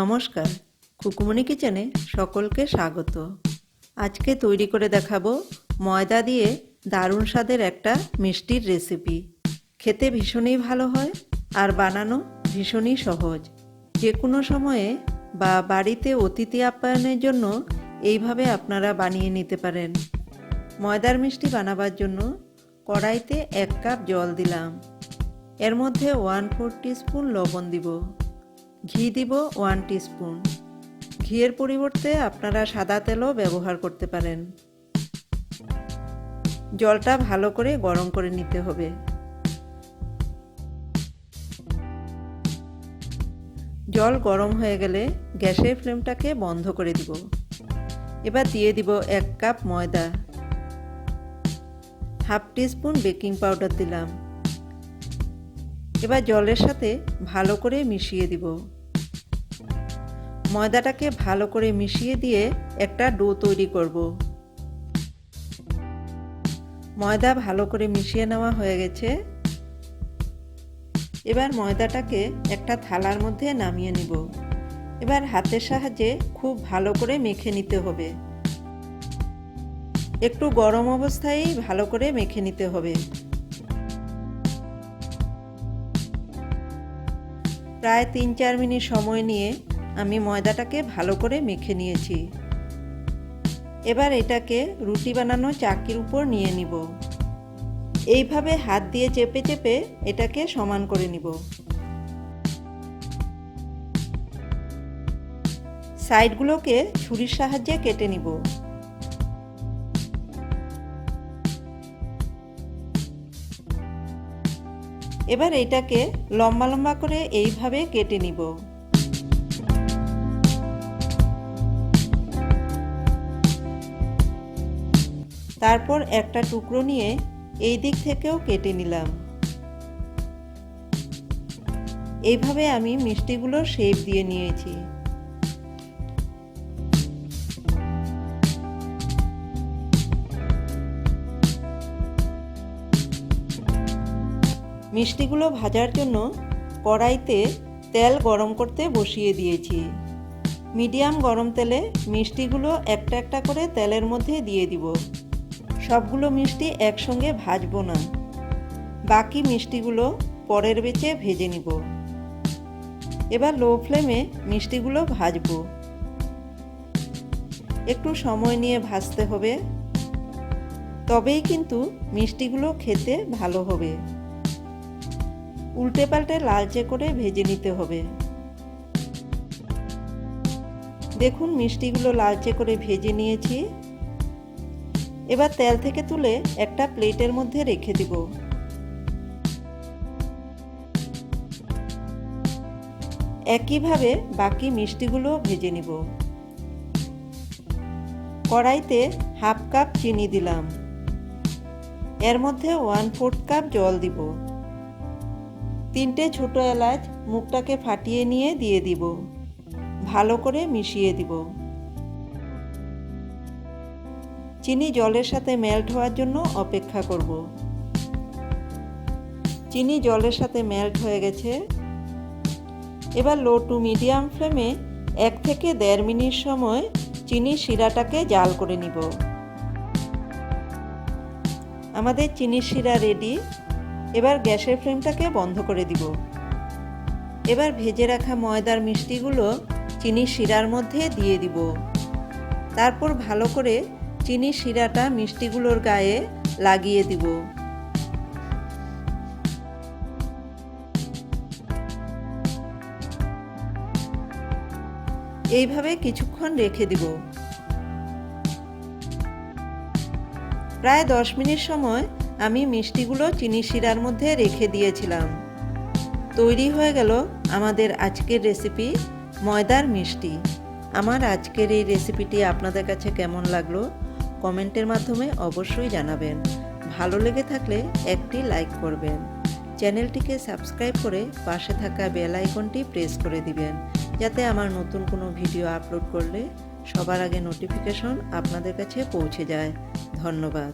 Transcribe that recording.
নমস্কার, খুকুমনি কিচেনে সকলকে স্বাগত। আজকে তৈরি করে দেখাবো ময়দা দিয়ে দারুণ স্বাদের একটা মিষ্টির রেসিপি। খেতে ভীষণই ভালো হয় আর বানানো ভীষণই সহজ। যে কোনো সময়ে বা বাড়িতে অতিথি আপ্যায়নের জন্য এইভাবে আপনারা বানিয়ে নিতে পারেন। ময়দার মিষ্টি বানাবার জন্য কড়াইতে 1 কাপ জল দিলাম। এর মধ্যে 1/4 টিস্পুন লবণ দিব। ঘি দিব 1 টিস্পুন। ঘিয়ের পরিবর্তে আপনারা সাদা তেলও ব্যবহার করতে পারেন। জলটা ভালো করে গরম করে নিতে হবে। জল গরম হয়ে গেলে গ্যাসের ফ্লেমটাকে বন্ধ করে দিব। এবার দিয়ে দিব 1 কাপ ময়দা। 1/2 টিস্পুন বেকিং পাউডার দিলাম। এবার জলের সাথে ভালো করে মিশিয়ে দিব। ময়দাটাকে ভালো করে মিশিয়ে দিয়ে একটা ডো তৈরি করব। ময়দা ভালো করে মিশিয়ে নেওয়া হয়ে গেছে। এবার ময়দাটাকে একটা থালার মধ্যে নামিয়ে নিব। এবার হাতের সাহায্যে খুব ভালো করে মেখে নিতে হবে। একটু গরম অবস্থায় ভালো করে মেখে নিতে হবে। প্রায় 3-4 মিনিট সময় নিয়ে আমি ময়দাটাকে ভালো করে মেখে নিয়েছি। এবার এটাকে রুটি বানানো চাকির উপর নিয়ে নিব। এইভাবে হাত দিয়ে চেপে চেপে এটাকে সমান করে নিব। সাইডগুলোকে ছুরির সাহায্যে কেটে নিব। এবার এটাকে লম্বা লম্বা করে এইভাবে কেটে নিব। তারপর একটা টুকরো নিয়ে এই দিক থেকেও কেটে নিলাম। এইভাবে আমি মিষ্টিগুলো শেপ দিয়ে নিয়েছি। মিষ্টিগুলো ভাজার জন্য কড়াইতে তেল গরম করতে বসিয়ে দিয়েছি। মিডিয়াম গরম তেলে মিষ্টিগুলো একটা একটা করে তেলের মধ্যে দিয়ে দিব। সবগুলো মিষ্টি একসঙ্গে ভাজবো না, বাকি মিষ্টিগুলো পরের ব্যাচে ভেজে নিব। এবার লো ফ্লেমে মিষ্টিগুলো ভাজবো। একটু সময় নিয়ে ভাজতে হবে, তবেই কিন্তু মিষ্টিগুলো খেতে ভালো হবে। উল্টে পাল্টে লালচে করে ভেজে নিতে হবে। দেখুন মিষ্টিগুলো লালচে করে ভেজে নিয়েছি। এবার তেল থেকে তুলে একটা প্লেটের মধ্যে রেখে দিব। একইভাবে বাকি মিষ্টিগুলো ভেজে নিব। কড়াইতে 1/2 কাপ চিনি দিলাম। এর মধ্যে 1/4 কাপ জল দিব। 3টে ছোট এলাচ মুখটাকে ফাটিয়ে নিয়ে দিয়ে দিব। ভালো করে মিশিয়ে দিব। চিনি জলের সাথে মেল্ট হওয়ার জন্য অপেক্ষা করব। চিনি জলের সাথে মেল্ট হয়ে গেছে। এবার লো টু মিডিয়াম ফ্লেমে 1 থেকে 1.5 মিনিট সময় চিনি শিরাটাকে জাল করে নিব। আমাদের চিনির শিরা রেডি। এবার গ্যাসের ফ্লেমটাকে বন্ধ করে দিব। এবার ভেজে রাখা ময়দার মিষ্টিগুলো চিনির শিরার মধ্যে দিয়ে দিব। তারপর ভালো করে চিনির শিরাটা মিষ্টিগুলোর গায়ে লাগিয়ে দিব। এইভাবে কিছুক্ষণ রেখে দিব। প্রায় 10 মিনিট সময় আমি মিষ্টিগুলো চিনির শিরার মধ্যে রেখে দিয়েছিলাম। তৈরি হয়ে গেল আমাদের আজকের রেসিপি ময়দার মিষ্টি। আমার আজকের এই রেসিপিটি আপনাদের কাছে কেমন লাগলো কমেন্টের মাধ্যমে অবশ্যই জানাবেন। ভালো লেগে থাকলে একটি লাইক করবেন। চ্যানেলটিকে সাবস্ক্রাইব করে পাশে থাকা বেল আইকনটি প্রেস করে দিবেন, যাতে আমার নতুন কোনো ভিডিও আপলোড করলে সবার আগে নোটিফিকেশন আপনাদের কাছে পৌঁছে যায়। ধন্যবাদ।